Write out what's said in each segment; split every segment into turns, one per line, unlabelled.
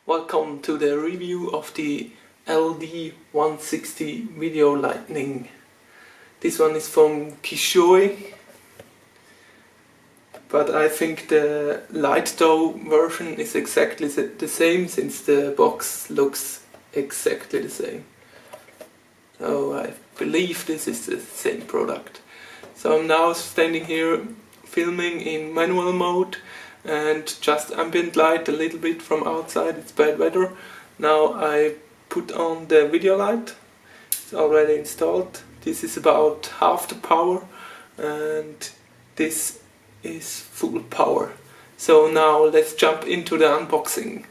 Welcome to the review of the LD-160 video lightning. This one is from Kshioe, but I think the Lightdow version is exactly the same, since the box looks exactly the same. So I believe this is the same product. So I'm now standing here filming in manual mode and just ambient light a little bit from outside. It's bad weather. Now I put on the video light. It's already installed. This is about half the power and this is full power. So now let's jump into the unboxing.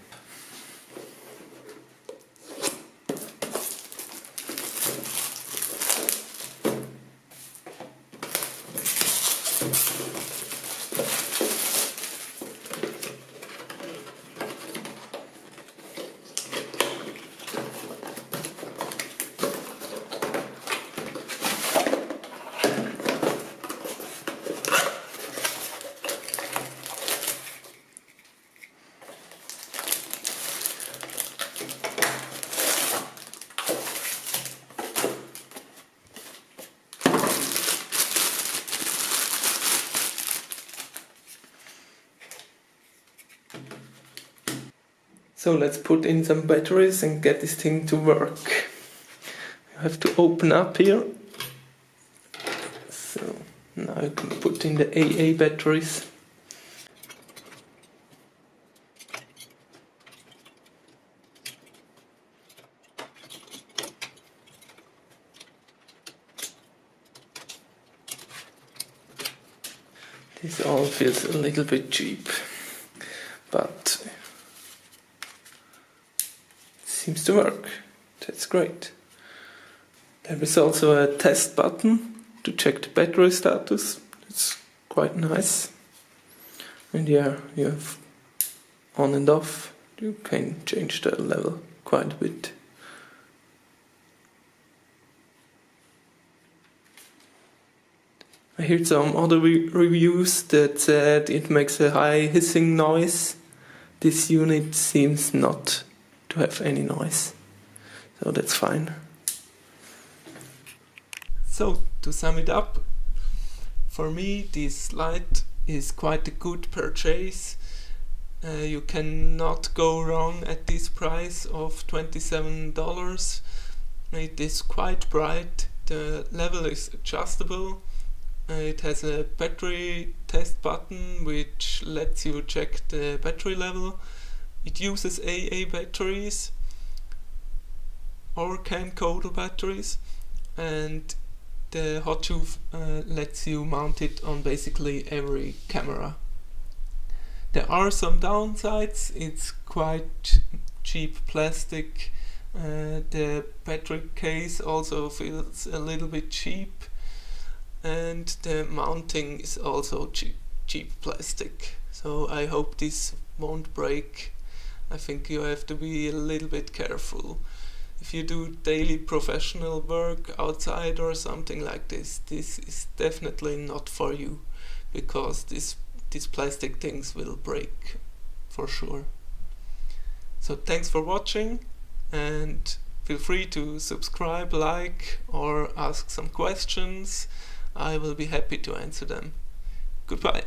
So let's put in some batteries and get this thing to work. You have to open up here. So now you can put in the AA batteries. This all feels a little bit cheap, but seems to work. That's great. There is also a test button to check the battery status. It's quite nice. And yeah, you have on and off. You can change the level quite a bit. I heard some other reviews that said it makes a high hissing noise. This unit seems not to have any noise, so that's fine. So to sum it up, for me this light is quite a good purchase. You cannot go wrong at this price of $27. It is quite bright, the level is adjustable. It has a battery test button which lets you check the battery level. It uses AA batteries or camcorder batteries, and the hot tube lets you mount it on basically every camera. There are some downsides. It's quite cheap plastic. The battery case also feels a little bit cheap, and the mounting is also cheap plastic. So I hope this won't break. I think you have to be a little bit careful. If you do daily professional work outside or something like this, this is definitely not for you, because these plastic things will break for sure. So thanks for watching, and feel free to subscribe, like, or ask some questions. I will be happy to answer them. Goodbye.